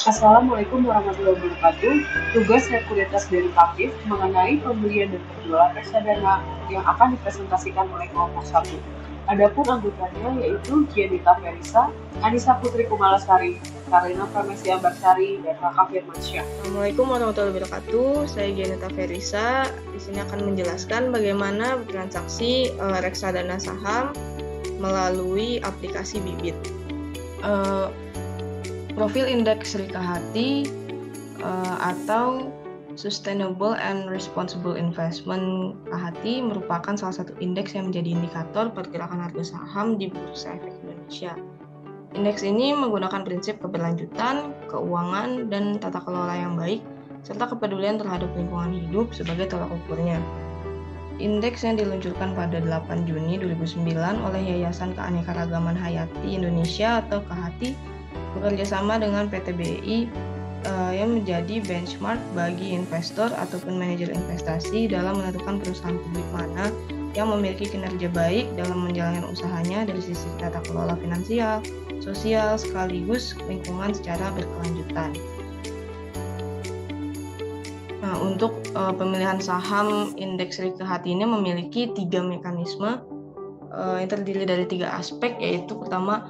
Assalamualaikum warahmatullahi wabarakatuh. Tugas sekuritas derivatif mengenai pembelian dan penjualan reksadana yang akan dipresentasikan oleh kelompok 1. Adapun anggotanya yaitu Gianita Ferisa, Anissa Putri Kumalasari, Karina Pramesya Ambarsari, dan Raka Firmansyah. Assalamualaikum warahmatullahi wabarakatuh. Saya Gianita Ferisa. Di sini akan menjelaskan bagaimana bertransaksi reksadana saham melalui aplikasi Bibit. Profil indeks Rikahati atau Sustainable and Responsible Investment KHATI merupakan salah satu indeks yang menjadi indikator pergerakan harga saham di Bursa Efek Indonesia. Indeks ini menggunakan prinsip keberlanjutan, keuangan, dan tata kelola yang baik, serta kepedulian terhadap lingkungan hidup sebagai tolak ukurnya. Indeks yang diluncurkan pada 8 Juni 2009 oleh Yayasan Keanekaragaman Hayati Indonesia atau KHATI bekerjasama dengan PT BI yang menjadi benchmark bagi investor ataupun manajer investasi dalam menentukan perusahaan publik mana yang memiliki kinerja baik dalam menjalankan usahanya dari sisi tata kelola finansial, sosial, sekaligus lingkungan secara berkelanjutan. Nah, untuk pemilihan saham indeks Rikahati ini memiliki 3 mekanisme yang terdiri dari 3 aspek, yaitu pertama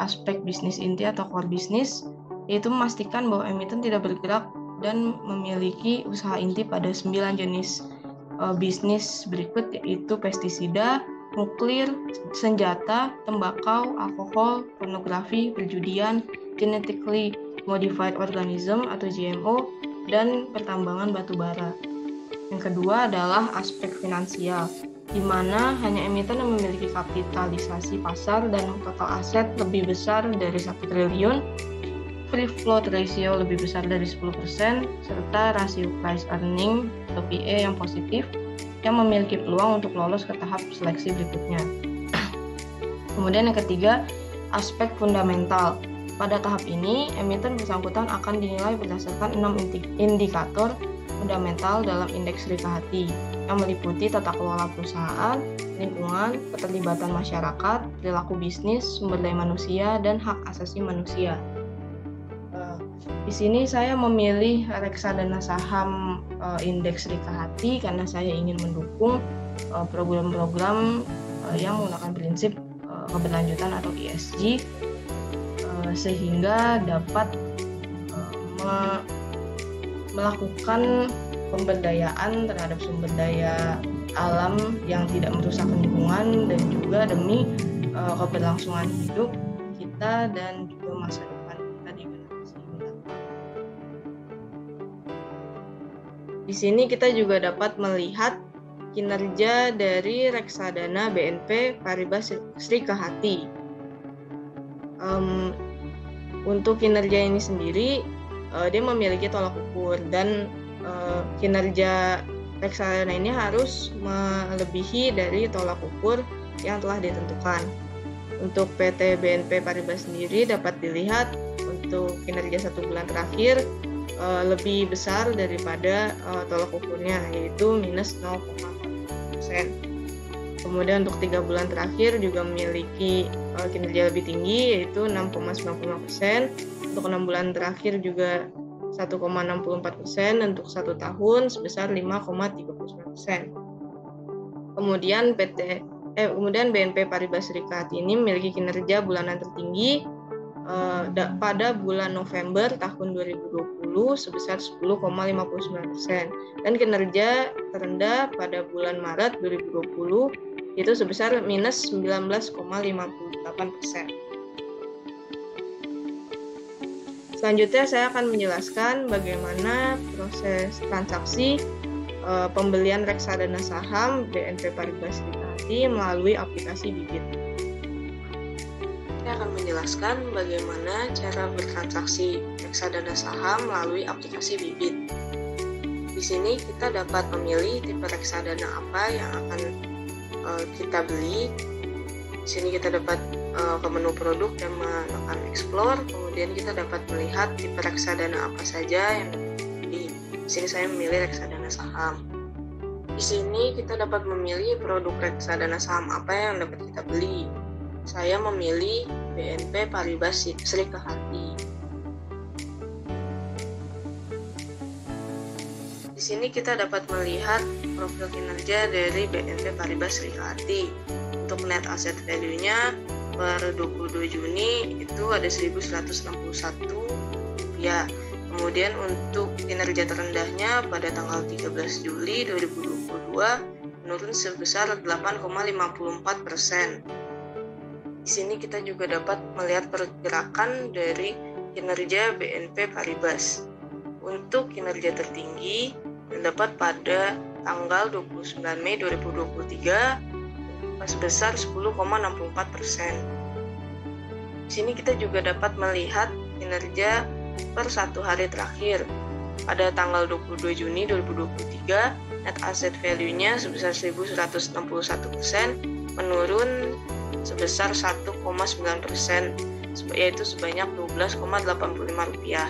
aspek bisnis inti atau core bisnis, yaitu memastikan bahwa emiten tidak bergerak dan memiliki usaha inti pada 9 jenis bisnis berikut, yaitu pestisida, nuklir, senjata, tembakau, alkohol, pornografi, perjudian, genetically modified organism atau GMO, dan pertambangan batu bara. Yang kedua adalah aspek finansial, di mana hanya emiten yang memiliki kapitalisasi pasar dan total aset lebih besar dari 1 triliun, free float ratio lebih besar dari 10%, serta rasio price earning atau PE yang positif, yang memiliki peluang untuk lolos ke tahap seleksi berikutnya. Kemudian yang ketiga, aspek fundamental. Pada tahap ini, emiten bersangkutan akan dinilai berdasarkan 6 indikator fundamental dalam indeks Rikahati yang meliputi tata kelola perusahaan, lingkungan, keterlibatan masyarakat, perilaku bisnis, sumber daya manusia, dan hak asasi manusia. Di sini saya memilih reksadana saham indeks Rikahati karena saya ingin mendukung program-program yang menggunakan prinsip keberlanjutan atau ESG, sehingga dapat melakukan pemberdayaan terhadap sumber daya alam yang tidak merusak lingkungan dan juga demi keberlangsungan hidup kita dan juga masa depan kita di generasi mendatang. Di sini kita juga dapat melihat kinerja dari reksadana BNP Paribas Rikahati. Untuk kinerja ini sendiri, dia memiliki tolak ukur dan kinerja reksadana ini harus melebihi dari tolak ukur yang telah ditentukan. Untuk PT BNP Paribas sendiri dapat dilihat untuk kinerja 1 bulan terakhir lebih besar daripada tolak ukurnya, yaitu minus 0,4%. Kemudian untuk 3 bulan terakhir juga memiliki kinerja lebih tinggi, yaitu 6,95%. Untuk 6 bulan terakhir juga 1,64%, dan untuk 1 tahun sebesar 5,39%. Kemudian BNP Paribas Rikahati ini memiliki kinerja bulanan tertinggi pada bulan November tahun 2020 sebesar 10,59%, dan kinerja terendah pada bulan Maret 2020 itu sebesar minus 19,58%. Selanjutnya saya akan menjelaskan bagaimana proses transaksi pembelian reksadana saham BNP Paribas Rikahati melalui aplikasi Bibit. Saya akan menjelaskan bagaimana cara bertransaksi reksadana saham melalui aplikasi Bibit. Di sini kita dapat memilih tipe reksadana apa yang akan kita beli. Di sini kita dapat ke menu produk dan menekan explore. Kemudian kita dapat melihat tipe reksadana apa saja yang dapat dibeli. Di sini saya memilih reksadana saham. Di sini kita dapat memilih produk reksadana saham apa yang dapat kita beli. Saya memilih BNP Paribas Rikahati. Di sini kita dapat melihat profil kinerja dari BNP Paribas Srikahati. Untuk net asset value-nya per 22 Juni itu ada 1.161 rupiah. Kemudian untuk kinerja terendahnya pada tanggal 13 Juli 2022 menurun sebesar 8,54%. Di sini kita juga dapat melihat pergerakan dari kinerja BNP Paribas. Untuk kinerja tertinggi terdapat pada tanggal 29 Mei 2023 sebesar 10,64%. Di sini kita juga dapat melihat kinerja per satu hari terakhir. Pada tanggal 22 Juni 2023, net asset value-nya sebesar 1.161%, menurun sebesar 1,9%, yaitu sebanyak Rp12,85.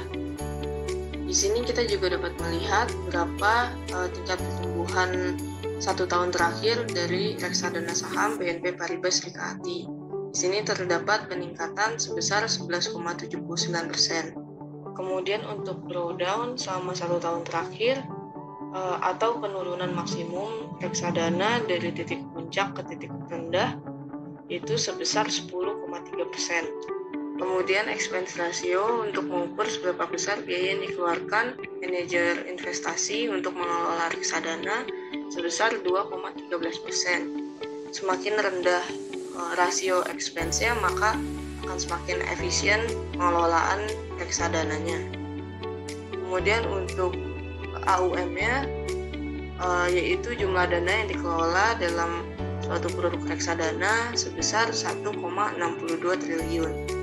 Di sini kita juga dapat melihat berapa tingkat pertumbuhan 1 tahun terakhir dari reksadana saham BNP Paribas Srikahati. Di sini terdapat peningkatan sebesar 11,79%. Kemudian untuk drawdown selama 1 tahun terakhir atau penurunan maksimum reksadana dari titik puncak ke titik terendah itu sebesar 10,3%. Kemudian expense ratio untuk mengukur seberapa besar biaya yang dikeluarkan manajer investasi untuk mengelola reksadana sebesar 2,13%. Semakin rendah rasio expense-nya, maka akan semakin efisien pengelolaan reksadananya. Kemudian untuk AUM-nya yaitu jumlah dana yang dikelola dalam suatu produk reksadana sebesar 1,62 triliun.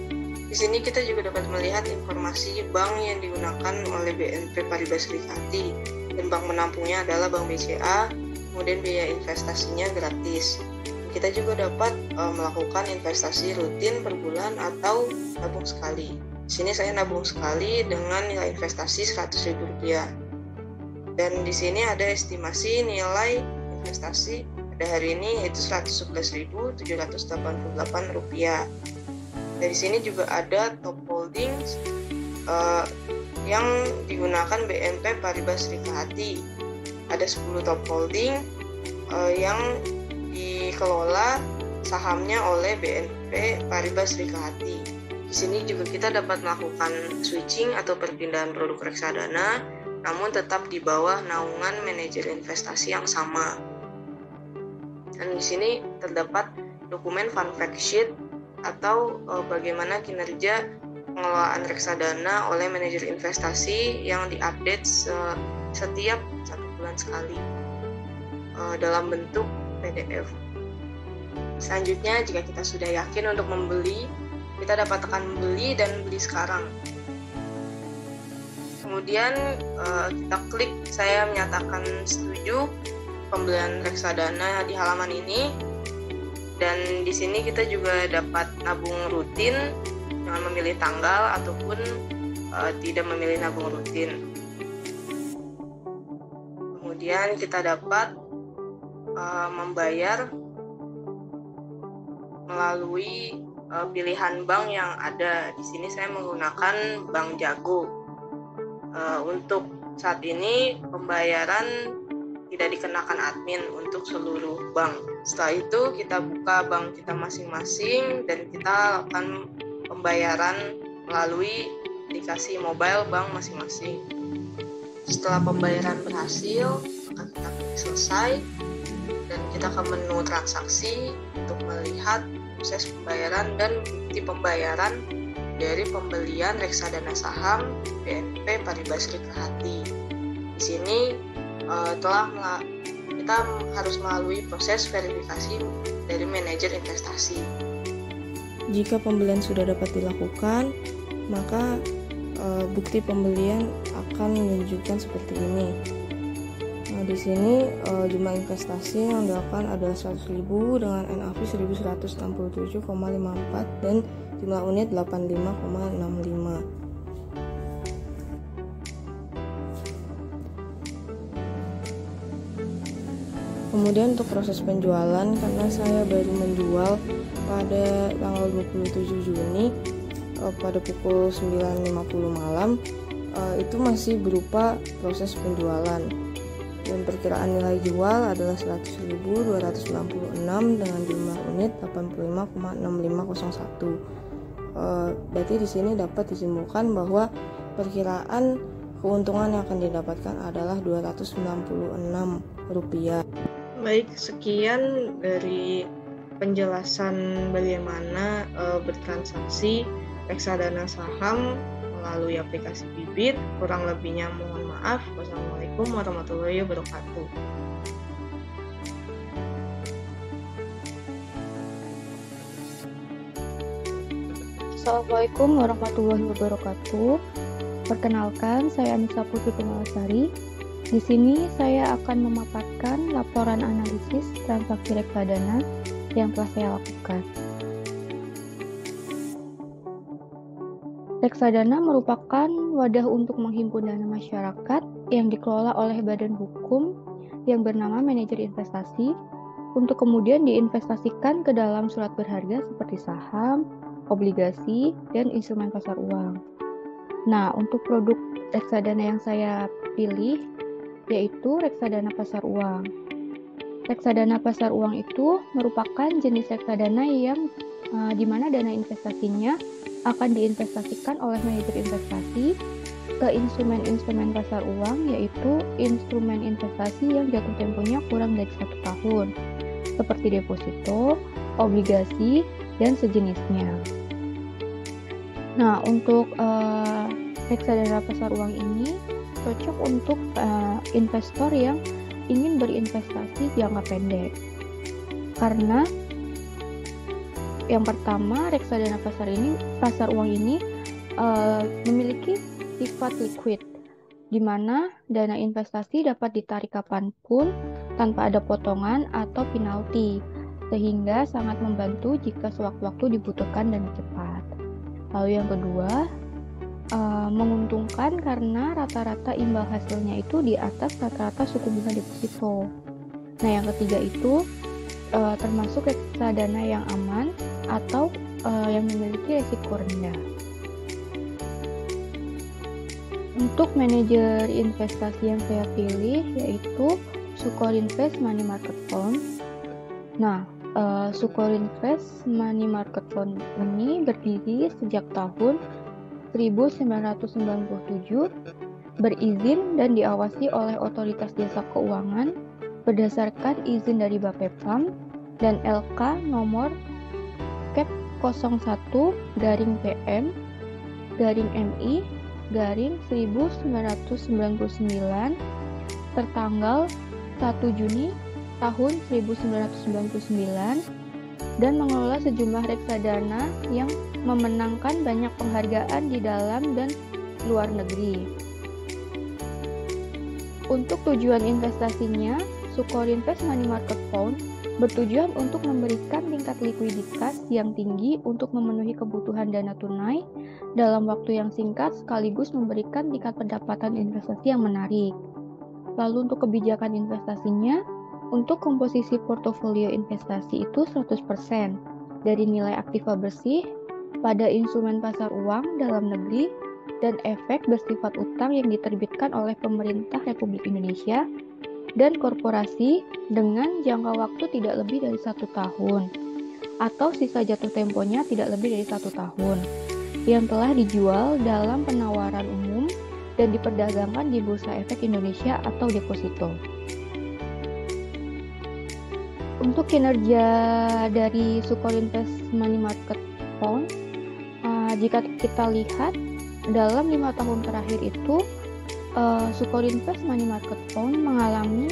Di sini kita juga dapat melihat informasi bank yang digunakan oleh BNP Paribas Srikahati, dan bank menampungnya adalah Bank BCA, kemudian biaya investasinya gratis. Kita juga dapat melakukan investasi rutin per bulan atau nabung sekali. Di sini saya nabung sekali dengan nilai investasi Rp100.000. Dan di sini ada estimasi nilai investasi pada hari ini yaitu Rp111.788. Dari sini juga ada top holdings yang digunakan BNP Paribas Srikahati. Ada 10 top holding yang dikelola sahamnya oleh BNP Paribas Srikahati. Di sini juga kita dapat melakukan switching atau perpindahan produk reksadana, namun tetap di bawah naungan manajer investasi yang sama. Dan di sini terdapat dokumen fund fact sheet atau bagaimana kinerja pengelolaan reksadana oleh manajer investasi yang diupdate setiap 1 bulan sekali dalam bentuk PDF. Selanjutnya, jika kita sudah yakin untuk membeli, kita dapat tekan beli dan beli sekarang. Kemudian kita klik saya menyatakan setuju pembelian reksadana di halaman ini. Dan di sini kita juga dapat nabung rutin dengan memilih tanggal ataupun tidak memilih nabung rutin. Kemudian kita dapat membayar melalui pilihan bank yang ada. Di sini saya menggunakan Bank Jago. Untuk saat ini pembayaran tidak dikenakan admin untuk seluruh bank. Setelah itu kita buka bank kita masing-masing dan kita lakukan pembayaran melalui aplikasi mobile bank masing-masing. Setelah pembayaran berhasil, maka kita klik selesai dan kita ke menu transaksi untuk melihat proses pembayaran dan bukti pembayaran dari pembelian reksadana saham BNP Paribas Srikahati. Di sini kita harus melalui proses verifikasi dari manajer investasi. Jika pembelian sudah dapat dilakukan, maka bukti pembelian akan menunjukkan seperti ini. Nah, di sini jumlah investasi yang dilakukan adalah 100.000 dengan NAV 1167,54 dan jumlah unit 85,65. Kemudian untuk proses penjualan, karena saya baru menjual pada tanggal 27 Juni pada pukul 9.50 malam, itu masih berupa proses penjualan. dan perkiraan nilai jual adalah 100.296 dengan jumlah unit 85,6501. Berarti di sini dapat disimpulkan bahwa perkiraan keuntungan yang akan didapatkan adalah Rp296. Baik, sekian dari penjelasan bagaimana bertransaksi reksadana saham melalui aplikasi Bibit. Kurang lebihnya mohon maaf. Wassalamualaikum warahmatullahi wabarakatuh. Assalamualaikum warahmatullahi wabarakatuh. Perkenalkan, saya Anissa Putri Pumalasari. Di sini saya akan memaparkan laporan analisis transaksi reksadana yang telah saya lakukan. Reksadana merupakan wadah untuk menghimpun dana masyarakat yang dikelola oleh badan hukum yang bernama manajer investasi untuk kemudian diinvestasikan ke dalam surat berharga seperti saham, obligasi, dan instrumen pasar uang. Nah, untuk produk reksadana yang saya pilih yaitu reksadana pasar uang. Reksadana pasar uang itu merupakan jenis reksadana yang di mana dana investasinya akan diinvestasikan oleh manajer investasi ke instrumen-instrumen pasar uang, yaitu instrumen investasi yang jatuh temponya kurang dari 1 tahun, seperti deposito, obligasi, dan sejenisnya. Nah, untuk reksadana pasar uang ini cocok untuk investor yang ingin berinvestasi jangka pendek. Karena yang pertama, reksadana pasar uang ini memiliki sifat liquid, di mana dana investasi dapat ditarik kapanpun tanpa ada potongan atau penalti, sehingga sangat membantu jika sewaktu-waktu dibutuhkan dana cepat. Lalu yang kedua, menguntungkan karena rata-rata imbal hasilnya itu di atas rata-rata suku bunga deposito. Nah, yang ketiga itu termasuk reksadana yang aman atau yang memiliki risiko rendah. Untuk manajer investasi yang saya pilih yaitu Sukorinvest Money Market Fund. Nah, Sukorinvest Money Market Fund ini berdiri sejak tahun 1997, berizin dan diawasi oleh Otoritas Jasa Keuangan berdasarkan izin dari Bapepam dan LK nomor Cap 01-PM-MI-1999 tertanggal 1 Juni tahun 1999 dan mengelola sejumlah reksadana yang memenangkan banyak penghargaan di dalam dan luar negeri. Untuk tujuan investasinya, Sukorinvest Money Market Fund bertujuan untuk memberikan tingkat likuiditas yang tinggi untuk memenuhi kebutuhan dana tunai dalam waktu yang singkat sekaligus memberikan tingkat pendapatan investasi yang menarik. Lalu untuk kebijakan investasinya, untuk komposisi portofolio investasi itu 100% dari nilai aktiva bersih pada instrumen pasar uang dalam negeri dan efek bersifat utang yang diterbitkan oleh pemerintah Republik Indonesia dan korporasi dengan jangka waktu tidak lebih dari 1 tahun atau sisa jatuh temponya tidak lebih dari 1 tahun yang telah dijual dalam penawaran umum dan diperdagangkan di Bursa Efek Indonesia atau deposito. Untuk kinerja dari Sukorinvest Money Market Fund, jika kita lihat dalam 5 tahun terakhir itu Sukorinvest Money Market Fund mengalami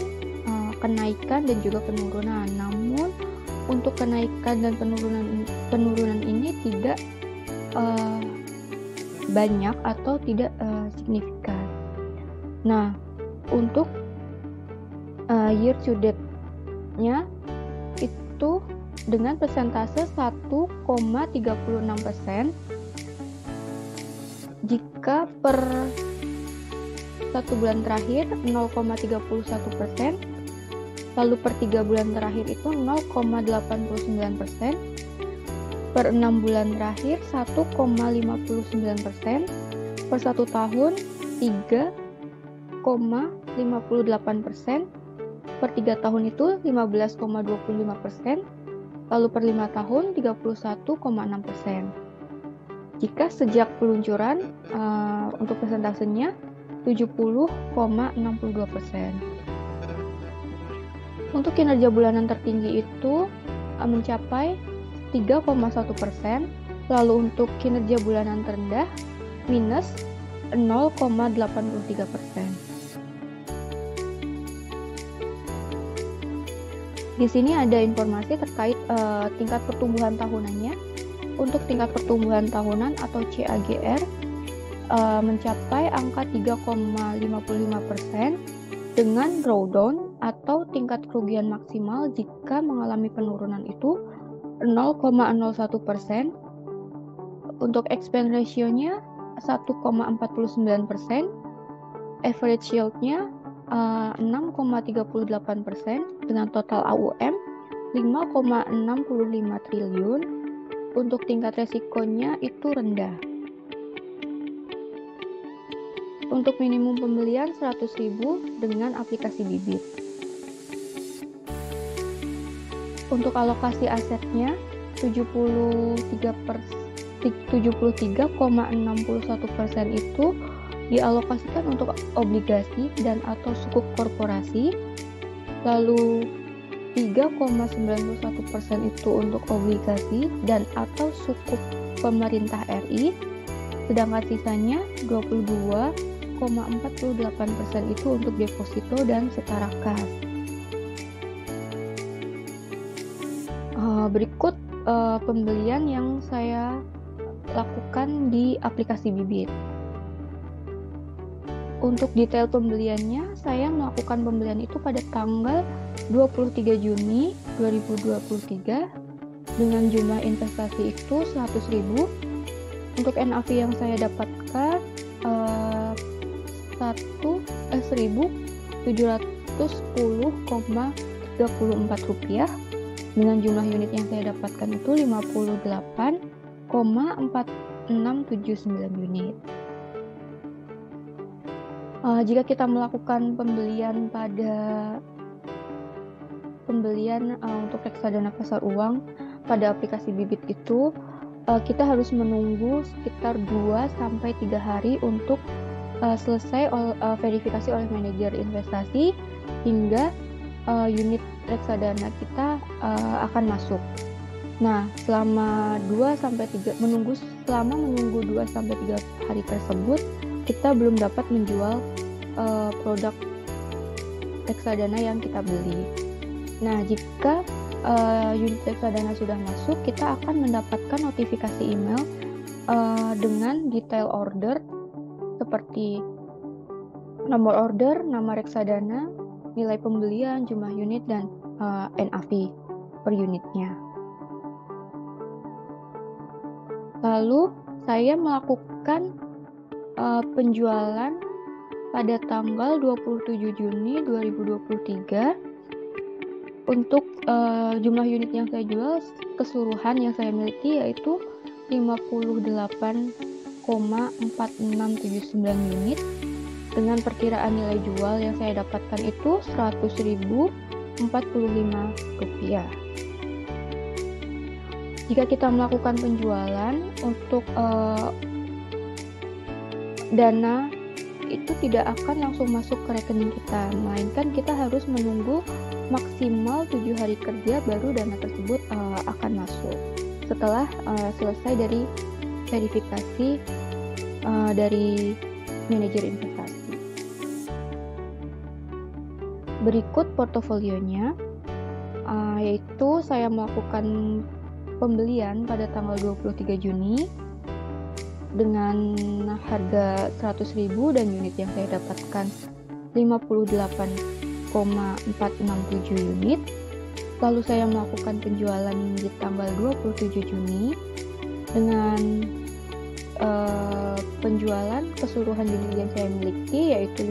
kenaikan dan juga penurunan. Namun untuk kenaikan dan penurunan ini tidak banyak atau tidak signifikan. Nah, untuk year to date-nya itu dengan persentase 1,36%. Jika per 1 bulan terakhir 0,31%, lalu per 3 bulan terakhir itu 0,89%, per 6 bulan terakhir 1,59%, per 1 tahun 3,39%, 10,58%, per 3 tahun itu 15,25%, lalu per 5 tahun 31,6%. Jika sejak peluncuran untuk persentasenya 70,62%. Untuk kinerja bulanan tertinggi itu mencapai 3,1%, lalu untuk kinerja bulanan terendah minus 0,83%. Di sini ada informasi terkait tingkat pertumbuhan tahunannya. Untuk tingkat pertumbuhan tahunan atau CAGR mencapai angka 3,55% dengan drawdown atau tingkat kerugian maksimal jika mengalami penurunan itu 0,01%. Untuk expense ratio-nya 1,49%, average yield-nya 6,38% dengan total AUM 5,65 triliun. Untuk tingkat resikonya itu rendah. Untuk minimum pembelian 100.000 dengan aplikasi bibit. Untuk alokasi asetnya 73,61% itu dialokasikan untuk obligasi dan atau sukuk korporasi, lalu 3,91% itu untuk obligasi dan atau sukuk pemerintah RI, sedangkan sisanya 22,48% itu untuk deposito dan setara kas. Berikut pembelian yang saya lakukan di aplikasi bibit. Untuk detail pembeliannya, saya melakukan pembelian itu pada tanggal 23 Juni 2023 dengan jumlah investasi itu 100.000. Untuk NAV yang saya dapatkan 1.710,34 rupiah. Dengan jumlah unit yang saya dapatkan itu 58,4679 unit. Jika kita melakukan pembelian untuk reksadana pasar uang pada aplikasi bibit itu, kita harus menunggu sekitar 2-3 hari untuk selesai verifikasi oleh manajer investasi hingga unit reksadana kita akan masuk. Nah, selama menunggu 2-3 hari tersebut, kita belum dapat menjual produk reksadana yang kita beli. Nah, jika unit reksadana sudah masuk, kita akan mendapatkan notifikasi email dengan detail order seperti nomor order, nama reksadana, nilai pembelian, jumlah unit, dan NAV per unitnya. Lalu saya melakukan penjualan pada tanggal 27 Juni 2023. Untuk jumlah unit yang saya jual keseluruhan yang saya miliki yaitu 58,4679 unit dengan perkiraan nilai jual yang saya dapatkan itu 100.045 rupiah. Jika kita melakukan penjualan untuk dana itu tidak akan langsung masuk ke rekening kita, melainkan kita harus menunggu maksimal 7 hari kerja baru dana tersebut akan masuk setelah selesai dari verifikasi dari manajer investasi. Berikut portofolionya, yaitu saya melakukan pembelian pada tanggal 23 Juni dengan harga 100.000 dan unit yang saya dapatkan 58,467 unit. Lalu saya melakukan penjualan di tanggal 27 Juni dengan penjualan keseluruhan unit yang saya miliki yaitu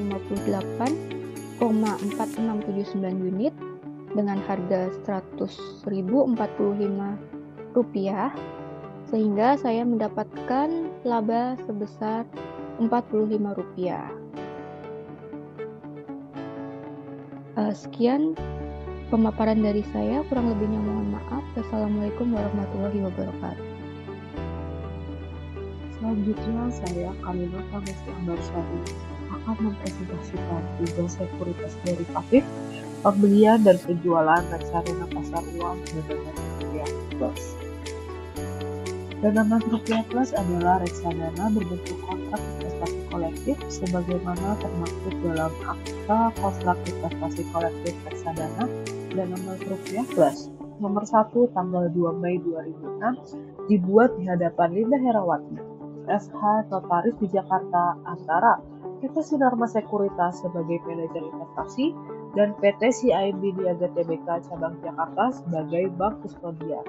58,4679 unit dengan harga 100.045 rupiah, sehingga saya mendapatkan laba sebesar 45 rupiah. Sekian pemaparan dari saya, kurang lebihnya mohon maaf. Wassalamualaikum warahmatullahi wabarakatuh. Selanjutnya saya Kalimah Tamesti Ambarsari akan mempresentasikan tugas sekuritas derivatif, pembelian dan penjualan reksadana pasar uang dan Mas Rupiah Plus. Dana Mas Rupiah Plus adalah reksadana berbentuk kontrak investasi kolektif sebagaimana termaktub dalam Akta Kontrak Investasi Kolektif Reksadana Dana Mas Rupiah Plus nomor 1 tanggal 2 Mei 2006 dibuat di hadapan Linda Herawati, SH Notaris di Jakarta antara PT Sinarmas Sekuritas sebagai manajer investasi dan PT CIMB Niaga Tbk Cabang Jakarta sebagai bank kustodian.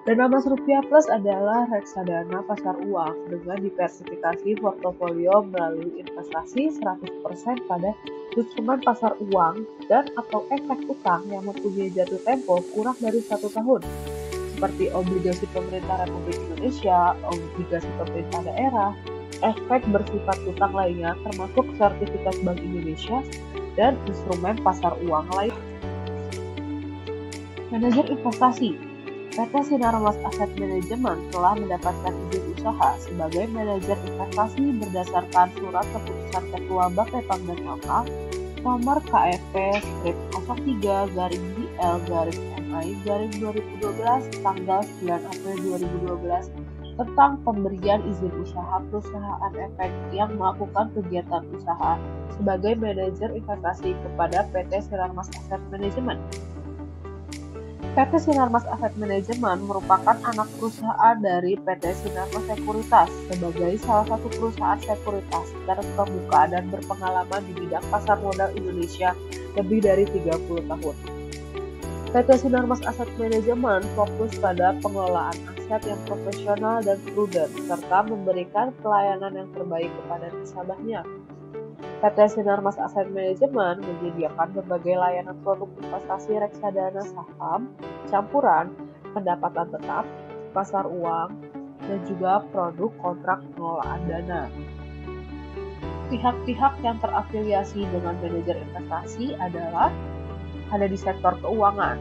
Dana Mas Rupiah Plus adalah reksadana pasar uang dengan diversifikasi portofolio melalui investasi 100% pada instrumen pasar uang dan atau efek utang yang mempunyai jatuh tempo kurang dari 1 tahun, seperti obligasi pemerintah Republik Indonesia, obligasi pemerintah daerah, efek bersifat utang lainnya termasuk sertifikat Bank Indonesia, dan instrumen pasar uang lain. Manajer investasi PT Sinarmas Asset Management telah mendapatkan izin usaha sebagai manajer investasi berdasarkan surat keputusan Ketua Bapepam dan LK nomor KFP/03-BL-MI-2012 tanggal 9 April 2012 tentang pemberian izin usaha perusahaan efek yang melakukan kegiatan usaha sebagai manajer investasi kepada PT Sinarmas Asset Management. PT Sinarmas Asset Management merupakan anak perusahaan dari PT Sinarmas Sekuritas sebagai salah satu perusahaan sekuritas terkemuka dan berpengalaman di bidang pasar modal Indonesia lebih dari 30 tahun. PT Sinarmas Asset Management fokus pada pengelolaan aset yang profesional dan prudent serta memberikan pelayanan yang terbaik kepada nasabahnya. PT Sinarmas Asset Management menyediakan berbagai layanan produk investasi reksadana saham, campuran, pendapatan tetap, pasar uang, dan juga produk kontrak pengelolaan dana. Pihak-pihak yang terafiliasi dengan manajer investasi adalah ada di sektor keuangan.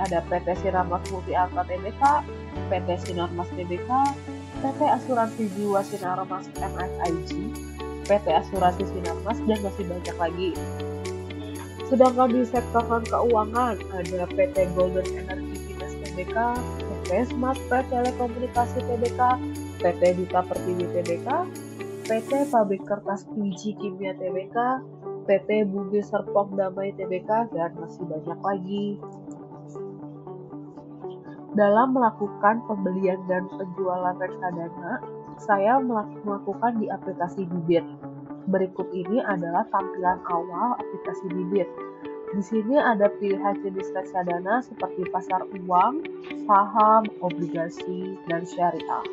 Ada PT Sinarmas Multi Alta Tbk, PT Sinarmas Tbk, PT Asuransi Jiwa Sinarmas MFIG, PT Asuransi Sinarmas, dan masih banyak lagi. Sedangkan di sektor non-keuangan ada PT Golden Energy Finance Tbk, PT Smartpay Telekomunikasi Tbk, PT Duta Pertiwi Tbk, PT Pabrik Kertas Biji Kimia Tbk, PT Bumi Serpong Damai Tbk, dan masih banyak lagi. Dalam melakukan pembelian dan penjualan reksadana, saya melakukan di aplikasi Bibit. Berikut ini adalah tampilan awal aplikasi Bibit. Di sini ada pilihan jenis reksadana seperti pasar uang, saham, obligasi, dan syariah.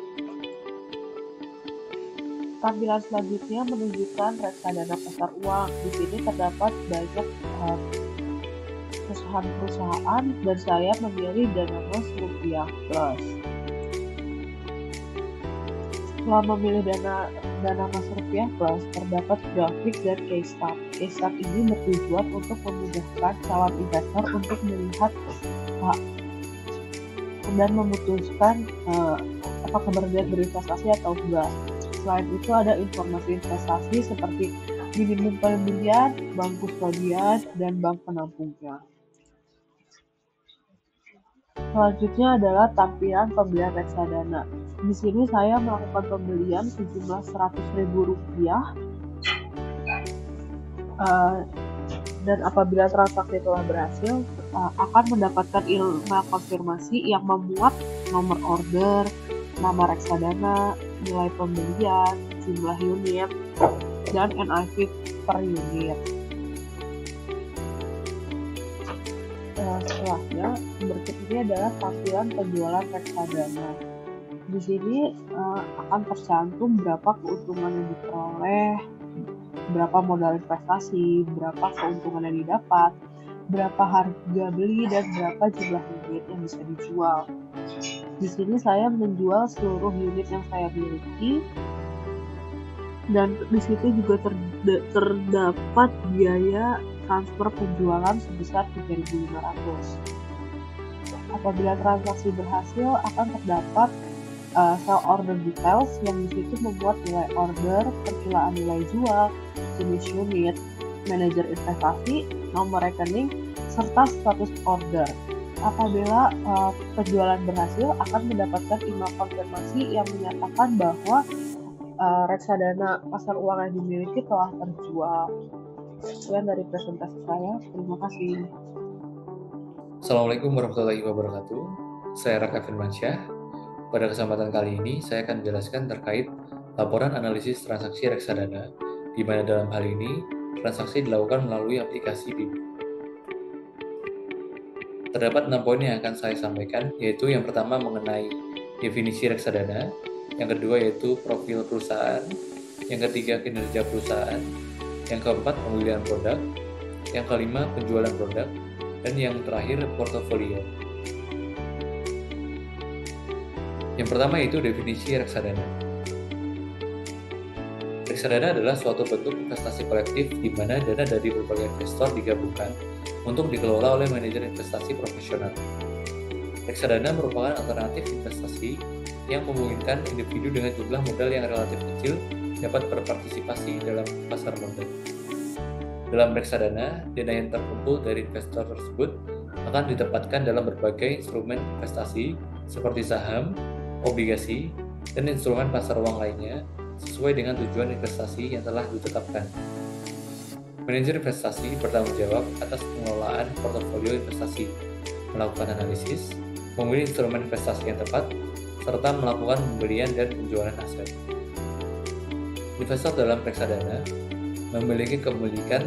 Tampilan selanjutnya menunjukkan reksadana pasar uang. Di sini terdapat banyak perusahaan-perusahaan dan saya memilih Dana Mas Rupiah Plus. Setelah memilih Dana Mas Rupiah Plus, terdapat grafik dan case start. Case start ini bertujuan untuk memudahkan calon investor untuk melihat dan memutuskan apakah berinvestasi atau enggak. Selain itu ada informasi investasi seperti minimum pembelian, bank kustodian, dan bank penampungnya. Selanjutnya adalah tampilan pembelian reksadana. Di sini saya melakukan pembelian sejumlah Rp100.000 dan apabila transaksi telah berhasil akan mendapatkan email konfirmasi yang memuat nomor order, nama reksadana, nilai pembelian, jumlah unit, dan NAV per unit. Setelahnya, berikut ini adalah tampilan penjualan reksadana. Di sini akan tercantum berapa keuntungan yang diperoleh, berapa modal investasi, berapa keuntungan yang didapat, berapa harga beli, dan berapa jumlah unit yang bisa dijual. Di sini saya menjual seluruh unit yang saya miliki dan di situ juga terdapat biaya transfer penjualan sebesar 3.500. Apabila transaksi berhasil, akan terdapat sell order details yang di situ membuat nilai order, perkiraan nilai jual, jenis unit, manajer investasi, nomor rekening, serta status order. Apabila penjualan berhasil, akan mendapatkan email konfirmasi yang menyatakan bahwa reksadana pasar uang yang dimiliki telah terjual. Sekian dari presentasi saya. Terima kasih. Assalamualaikum warahmatullahi wabarakatuh. Saya Raka Firmansyah. Pada kesempatan kali ini, saya akan menjelaskan terkait laporan analisis transaksi reksadana, di mana dalam hal ini, transaksi dilakukan melalui aplikasi BIBI. Terdapat 6 poin yang akan saya sampaikan, yaitu yang pertama mengenai definisi reksadana, yang kedua yaitu profil perusahaan, yang ketiga kinerja perusahaan, yang keempat pemilihan produk, yang kelima penjualan produk, dan yang terakhir portofolio. Yang pertama yaitu definisi reksadana. Reksadana adalah suatu bentuk investasi kolektif di mana dana dari berbagai investor digabungkan untuk dikelola oleh manajer investasi profesional. Reksadana merupakan alternatif investasi yang memungkinkan individu dengan jumlah modal yang relatif kecil dapat berpartisipasi dalam pasar modal. Dalam reksadana, dana yang terkumpul dari investor tersebut akan ditempatkan dalam berbagai instrumen investasi seperti saham, obligasi, dan instrumen pasar uang lainnya sesuai dengan tujuan investasi yang telah ditetapkan. Manajer investasi bertanggung jawab atas pengelolaan portofolio investasi, melakukan analisis, memilih instrumen investasi yang tepat, serta melakukan pembelian dan penjualan aset. Investor dalam reksadana memiliki kepemilikan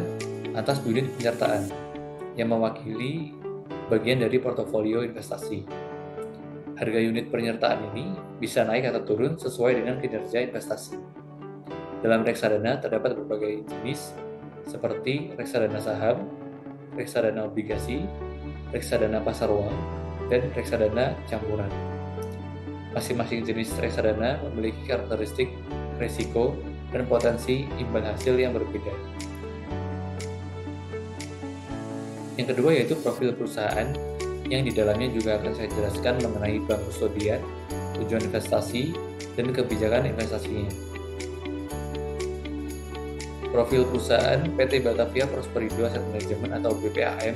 atas unit penyertaan yang mewakili bagian dari portofolio investasi. Harga unit penyertaan ini bisa naik atau turun sesuai dengan kinerja investasi. Dalam reksadana terdapat berbagai jenis seperti reksadana saham, reksadana obligasi, reksadana pasar uang, dan reksadana campuran. Masing-masing jenis reksadana memiliki karakteristik, risiko, dan potensi imbal hasil yang berbeda. Yang kedua yaitu profil perusahaan, yang di dalamnya juga akan saya jelaskan mengenai bank kustodian, tujuan investasi, dan kebijakan investasinya. Profil perusahaan PT Batavia Prosperindo Asset Management atau BPAM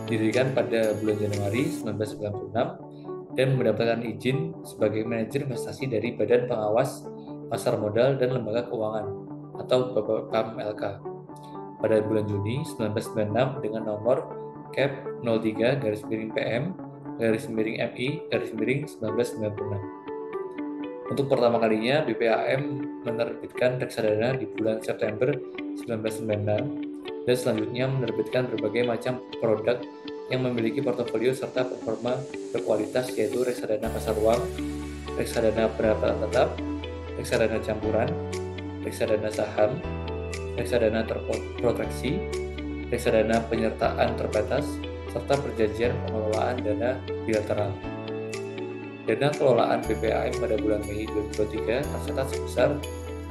didirikan pada bulan Januari 1996 dan mendapatkan izin sebagai manajer investasi dari Badan Pengawas Pasar Modal dan Lembaga Keuangan atau BPAM-LK pada bulan Juni 1996 dengan nomor CAP 03-PM-MI-1996. Untuk pertama kalinya, BPAM menerbitkan reksadana di bulan September 1996 dan selanjutnya menerbitkan berbagai macam produk yang memiliki portofolio serta performa berkualitas yaitu reksadana pasar uang, reksadana pendapatan tetap, reksadana campuran, reksadana saham, reksadana terproteksi, reksadana penyertaan terbatas, serta perjanjian pengelolaan dana bilateral. Dana kelolaan BPAM pada bulan Mei 2023 tercatat sebesar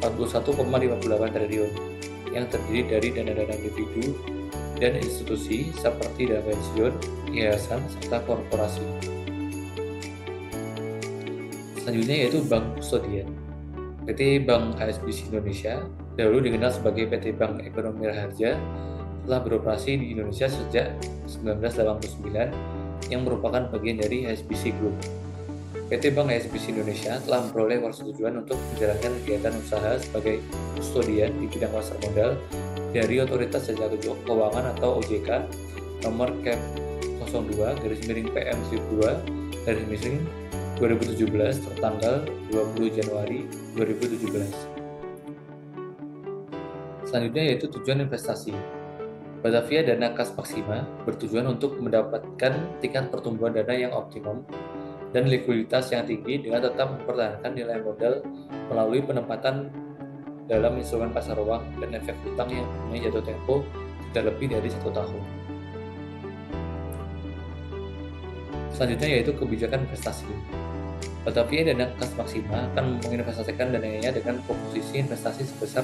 41,58 triliun yang terdiri dari dana-dana individu dan institusi seperti dana pensiun, yayasan, serta korporasi. Selanjutnya yaitu Bank Kustodian. PT Bank HSBC Indonesia, dahulu dikenal sebagai PT Bank Ekonomi Raharja, telah beroperasi di Indonesia sejak 1989 yang merupakan bagian dari HSBC Group. PT Bank HSBC Indonesia telah memperoleh persetujuan untuk menjalankan kegiatan usaha sebagai kustodian di bidang pasar modal dari Otoritas Jasa Keuangan atau OJK nomor CAP 02/PM-2/2017 tertanggal 20 Januari 2017. Selanjutnya yaitu tujuan investasi. Batavia Dana Kas Maksima bertujuan untuk mendapatkan tingkat pertumbuhan dana yang optimum dan likuiditas yang tinggi dengan tetap mempertahankan nilai modal melalui penempatan dalam instrumen pasar uang dan efek hutang yang mempunyai jatuh tempo tidak lebih dari 1 tahun. Selanjutnya yaitu kebijakan investasi. Batavia Dana Kas Maksima akan menginvestasikan dananya dengan komposisi investasi sebesar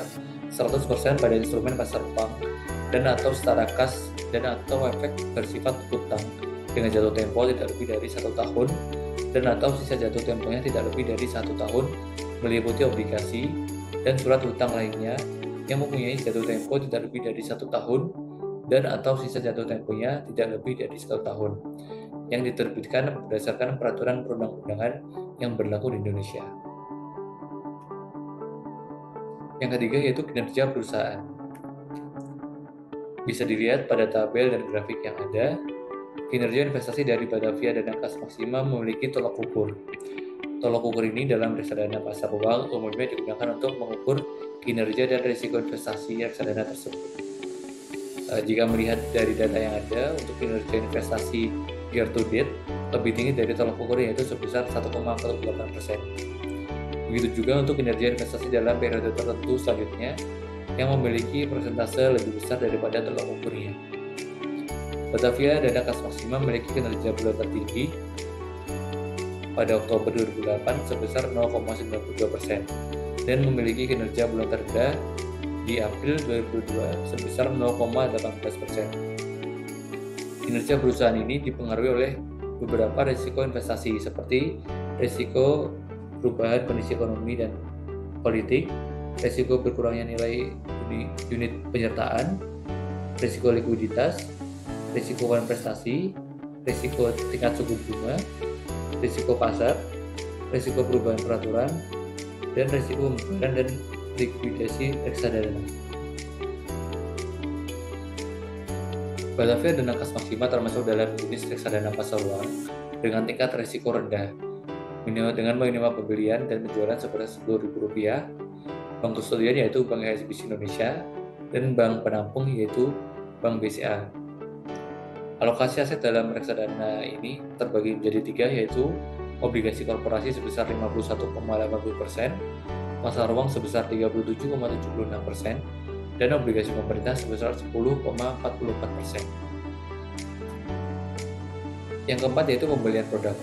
100% pada instrumen pasar uang dan atau setara kas dan atau efek bersifat utang dengan jatuh tempo tidak lebih dari 1 tahun dan atau sisa jatuh temponya tidak lebih dari 1 tahun meliputi obligasi dan surat utang lainnya yang mempunyai jatuh tempo tidak lebih dari 1 tahun dan atau sisa jatuh temponya tidak lebih dari 1 tahun yang diterbitkan berdasarkan peraturan perundang-undangan yang berlaku di Indonesia. Yang ketiga yaitu kinerja perusahaan. Bisa dilihat pada tabel dan grafik yang ada, kinerja investasi dari Batavia Dana Kas Maksima memiliki tolak ukur. Tolak ukur ini dalam reksadana pasar uang umumnya digunakan untuk mengukur kinerja dan risiko investasi reksadana tersebut. Jika melihat dari data yang ada, untuk kinerja investasi year to date lebih tinggi dari tolak ukur yaitu sebesar 1,48%. Begitu juga untuk kinerja investasi dalam periode tertentu selanjutnya yang memiliki persentase lebih besar daripada tolak ukurnya. Batavia Dana Kas Maksima memiliki kinerja bulan tertinggi pada Oktober 2008 sebesar 0,92% dan memiliki kinerja bulan terendah di April 2022 sebesar 0,18%. Kinerja perusahaan ini dipengaruhi oleh beberapa risiko investasi seperti risiko perubahan kondisi ekonomi dan politik, risiko berkurangnya nilai unit penyertaan, risiko likuiditas, risiko prestasi, risiko tingkat suku bunga, risiko pasar, risiko perubahan peraturan, dan risiko pembayaran dan likuidasi reksadana. Batavia Dana Kas Maksima termasuk dalam jenis reksadana pasar uang dengan tingkat risiko rendah, dengan minimal pembelian dan penjualan sebesar Rp10.000, bank kustodian yaitu Bank HSBC Indonesia, dan bank penampung yaitu Bank BCA. Alokasi aset dalam reksadana ini terbagi menjadi 3 yaitu obligasi korporasi sebesar 51,80%, pasar uang sebesar 37,76%, dan obligasi pemerintah sebesar 10,44%. Yang keempat yaitu pembelian produk.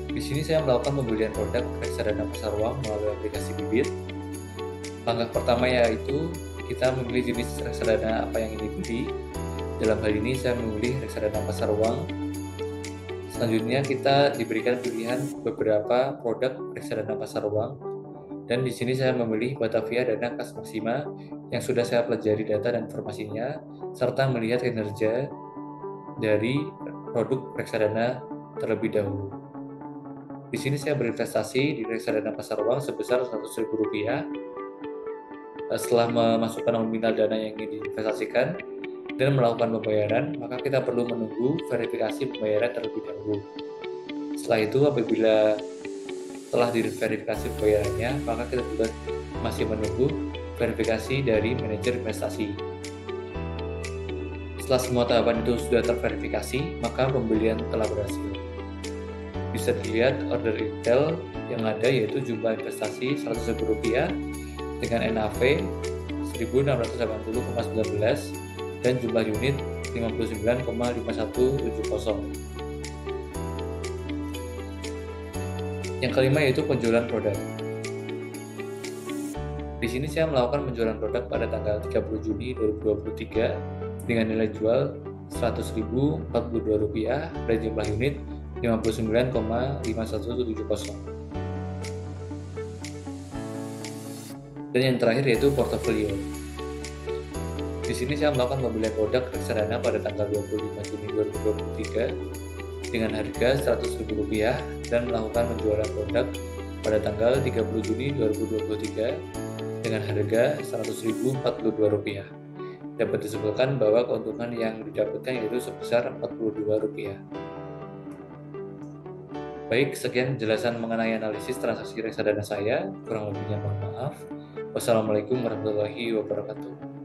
Di sini saya melakukan pembelian produk reksadana pasar uang melalui aplikasi Bibit. Langkah pertama yaitu kita memilih jenis reksadana apa yang ingin dibeli. Dalam hal ini saya memilih reksadana pasar uang. Selanjutnya kita diberikan pilihan beberapa produk reksadana pasar uang. Dan di sini saya memilih Batavia Dana Kas Maksima yang sudah saya pelajari data dan informasinya serta melihat kinerja dari produk reksadana terlebih dahulu. Di sini saya berinvestasi di reksadana pasar uang sebesar Rp100.000. Setelah memasukkan nominal dana yang ingin diinvestasikan dan melakukan pembayaran, maka kita perlu menunggu verifikasi pembayaran terlebih dahulu. Setelah itu, apabila telah diverifikasi pembayarannya, maka kita juga masih menunggu verifikasi dari manajer investasi. Setelah semua tahapan itu sudah terverifikasi, maka pembelian telah berhasil. Bisa dilihat order retail yang ada yaitu jumlah investasi Rp100.000 dengan NAV 1680,19 dan jumlah unit 59,5170. Yang kelima yaitu penjualan produk. Di sini saya melakukan penjualan produk pada tanggal 30 Juni 2023 dengan nilai jual Rp100.042 dan jumlah unit 59,5170. Dan yang terakhir yaitu portofolio. Di sini saya melakukan pembelian produk reksadana pada tanggal 25 Juni 2023 dengan harga Rp100.000 dan melakukan penjualan produk pada tanggal 30 Juni 2023 dengan harga Rp100.042. Dapat disebutkan bahwa keuntungan yang didapatkan yaitu sebesar Rp42. Baik, sekian penjelasan mengenai analisis transaksi reksadana saya. Kurang lebihnya mohon maaf. Wassalamualaikum warahmatullahi wabarakatuh.